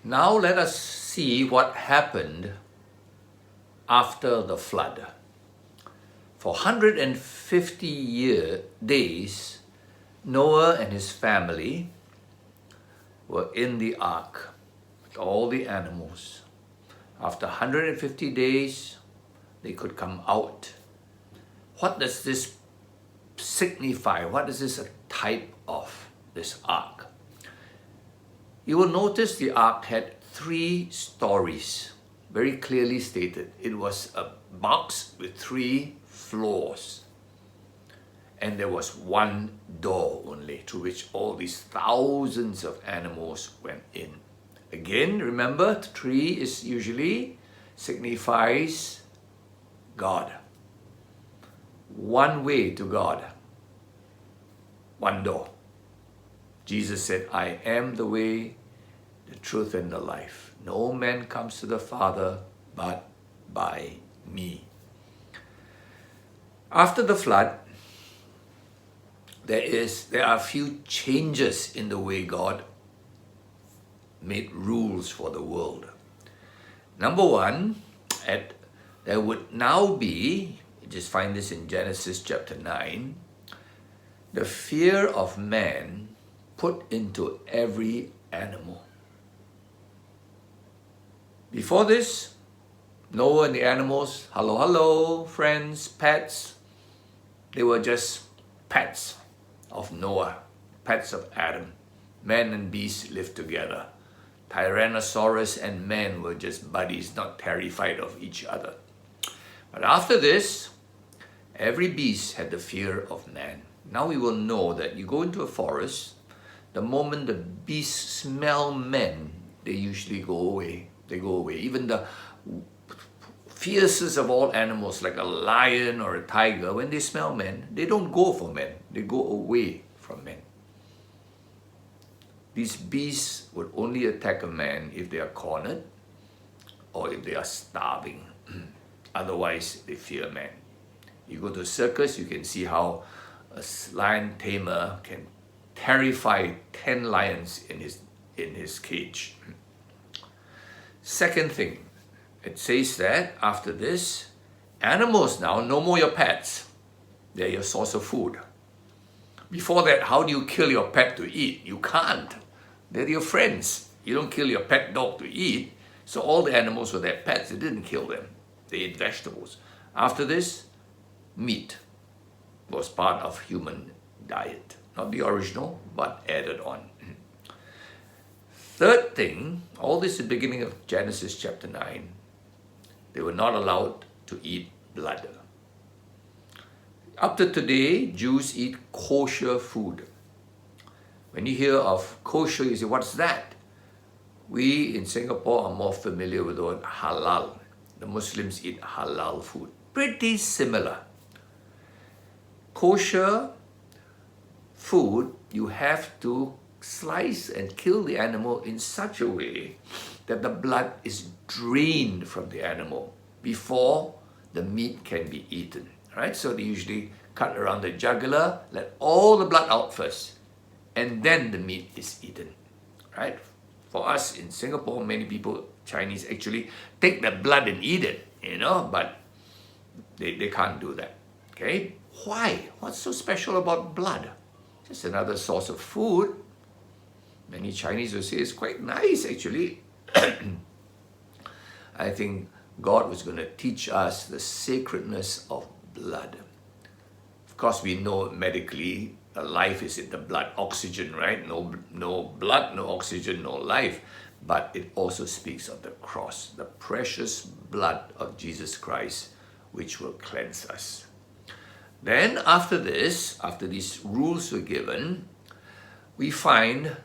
Now let us see what happened after the flood. For 150 days, Noah and his family were in the ark with all the animals. After 150 days, they could come out. What does this signify? What is this a type of, this ark? You will notice the ark had 3 stories, very clearly stated. It was a box with 3 floors. And there was 1 door only through which all these thousands of animals went in. Again, remember, 3 is usually signifies God. 1 way to God. 1 door. Jesus said, I am the way, the truth, and the life. No man comes to the Father but by me. After the flood, there are a few changes in the way God made rules for the world. Number 1, there would now be, you just find this in Genesis chapter 9, the fear of man put into every animal. Before this, Noah and the animals, hello, friends, pets, they were just pets of Noah, pets of Adam. Man and beast lived together. Tyrannosaurus and man were just buddies, not terrified of each other. But after this, every beast had the fear of man. Now we will know that you go into a forest, the moment the beasts smell men, they usually go away. They go away. Even the fiercest of all animals, like a lion or a tiger, when they smell men, they don't go for men. They go away from men. These beasts would only attack a man if they are cornered or if they are starving. Otherwise, they fear man. You go to a circus, you can see how a lion tamer can terrify 10 lions in his cage. Second thing, it says that after this, animals now, no more your pets. They're your source of food. Before that, how do you kill your pet to eat? You can't. They're your friends. You don't kill your pet dog to eat. So all the animals were their pets. They didn't kill them. They ate vegetables. After this, meat was part of human diet. Not the original, but added on. Third thing, all this is the beginning of Genesis chapter 9. They were not allowed to eat blood. Up to today, Jews eat kosher food. When you hear of kosher, you say, what's that? We in Singapore are more familiar with the word halal. The Muslims eat halal food. Pretty similar. Kosher food, you have to slice and kill the animal in such a way that the blood is drained from the animal before the meat can be eaten. Right? So they usually cut around the jugular, let all the blood out first, and then the meat is eaten. Right? For us in Singapore, many people, Chinese, actually take the blood and eat it, but they can't do that. Okay? Why? What's so special about blood? Just another source of food. Many Chinese will say it's quite nice, actually. I think God was going to teach us the sacredness of blood. Of course, we know medically life is in the blood, oxygen, right? No blood, no oxygen, no life. But it also speaks of the cross, the precious blood of Jesus Christ, which will cleanse us. Then after this, after these rules were given, we find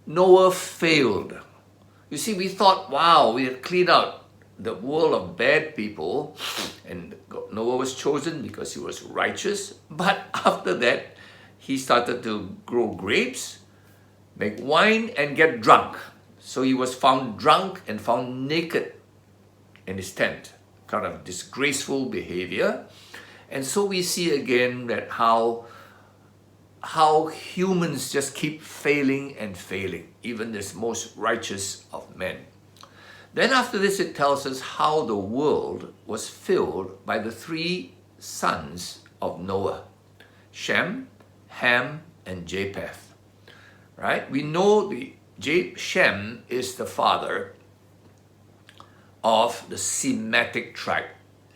Noah failed. You see, we thought, wow, we had cleaned out the world of bad people, and Noah was chosen because he was righteous. But after that, he started to grow grapes, make wine, and get drunk. So he was found drunk and found naked in his tent. Kind of disgraceful behavior. And so we see again that how how humans just keep failing and failing, even this most righteous of men. Then after this, it tells us how the world was filled by the three sons of Noah: Shem, Ham, and Japheth. Right? We know Shem is the father of the Semitic tribe.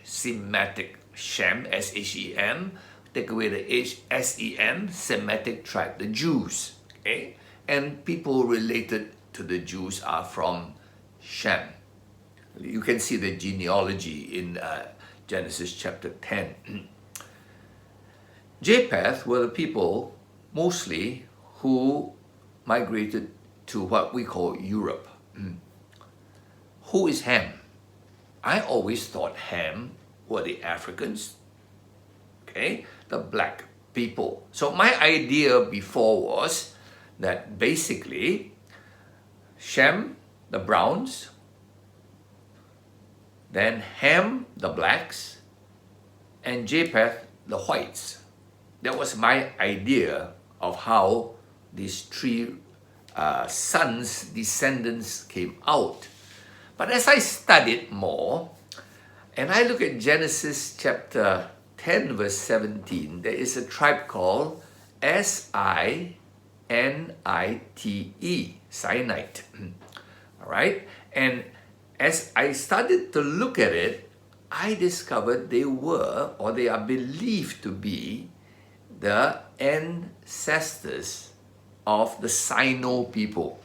Semitic, Shem, S-H-E-M, take away the H, S-E-M, Semitic tribe, the Jews. Okay? And people related to the Jews are from Shem. You can see the genealogy in Genesis chapter 10. Japheth were the people mostly who migrated to what we call Europe. Who is Ham? I always thought Ham were the Africans, okay, the black people. So my idea before was that basically Shem, the browns, then Ham, the blacks, and Japheth, the whites. That was my idea of how these three sons, descendants came out. But as I studied more, and I look at Genesis chapter 10 verse 17, there is a tribe called S-I-N-I-T-E, Sinite. All right? And as I started to look at it, I discovered they were, or they are believed to be, the ancestors of the Sino people.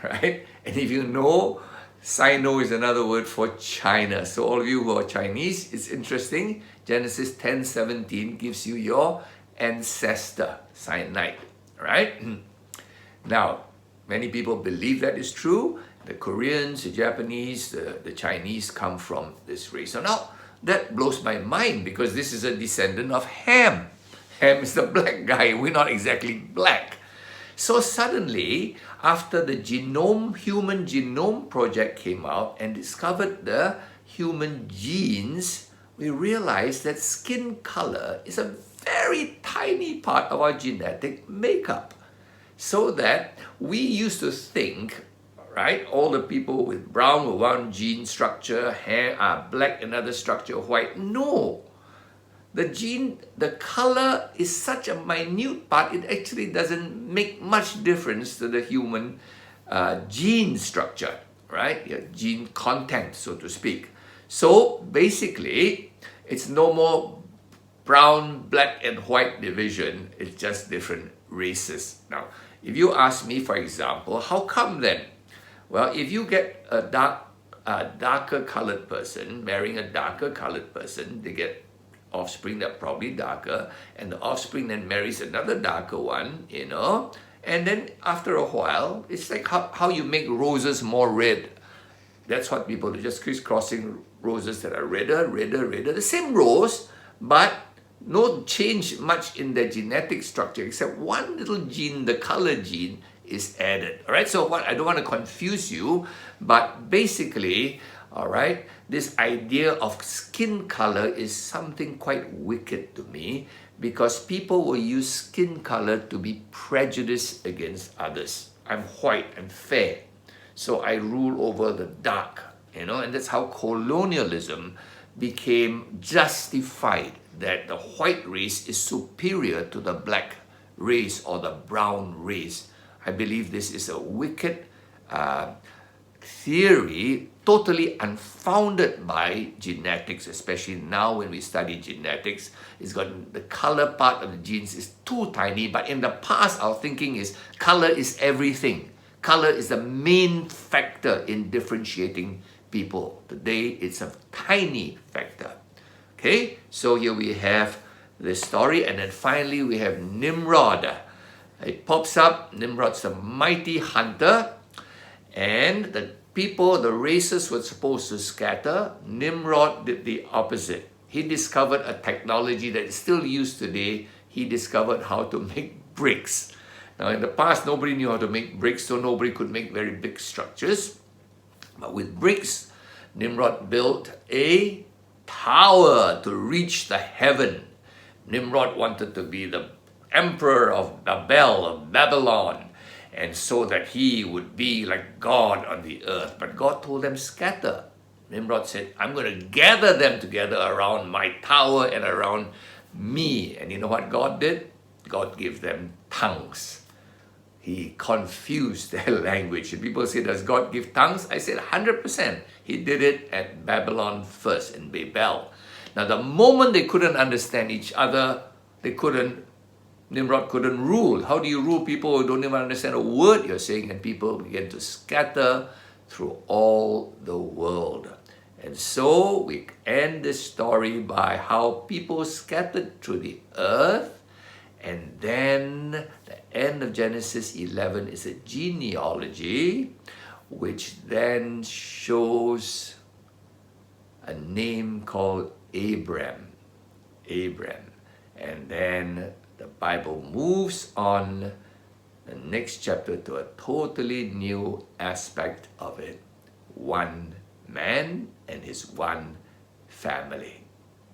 Right? And if you know, Sino is another word for China. So all of you who are Chinese, it's interesting. Genesis 10:17 gives you your ancestor, Sinite, right? Now, many people believe that is true. The Koreans, the Japanese, the Chinese come from this race. So now, that blows my mind because this is a descendant of Ham. Ham is the black guy. We're not exactly black. So suddenly, after the Human Genome Project came out and discovered the human genes, we realized that skin color is a very tiny part of our genetic makeup. So that we used to think, right, all the people with brown were one gene structure, hair are black, another structure, white. No. The color is such a minute part, it actually doesn't make much difference to the human gene structure, right? Your gene content, so to speak. So basically, it's no more brown, black, and white division. It's just different races. Now, if you ask me, for example, how come then? Well, if you get a darker colored person marrying a darker colored person, they get offspring that are probably darker, and the offspring then marries another darker one, you know, and then after a while, it's like how you make roses more red. That's what people do, just crisscrossing roses that are redder, the same rose, but no change much in their genetic structure, except one little gene, the color gene, is added. All right, so what I don't want to confuse you, but basically, all right, this idea of skin color is something quite wicked to me because people will use skin color to be prejudiced against others. I'm white, I'm fair, so I rule over the dark, you know, and that's how colonialism became justified, that the white race is superior to the black race or the brown race. I believe this is a wicked theory, totally unfounded by genetics, especially now when we study genetics. It's got the color part of the genes is too tiny, but in the past our thinking is color is everything. Color is the main factor in differentiating people. Today it's a tiny factor. Okay, so here we have this story, and then finally we have Nimrod. It pops up. Nimrod's a mighty hunter, and the people, the races were supposed to scatter. Nimrod did the opposite. He discovered a technology that is still used today. He discovered how to make bricks. Now in the past, nobody knew how to make bricks, so nobody could make very big structures. But with bricks, Nimrod built a tower to reach the heaven. Nimrod wanted to be the emperor of Babel, of Babylon, and so that he would be like God on the earth. But God told them, scatter. Nimrod said, I'm going to gather them together around my tower and around me. And you know what God did? God gave them tongues. He confused their language. And people say, does God give tongues? I said 100%. He did it at Babylon first, in Babel. Now the moment they couldn't understand each other, Nimrod couldn't rule. How do you rule people who don't even understand a word you're saying? And people began to scatter through all the world. And so we end this story by how people scattered through the earth. And then the end of Genesis 11 is a genealogy, which then shows a name called Abram. And then the Bible moves on the next chapter to a totally new aspect of it. One man and his one family.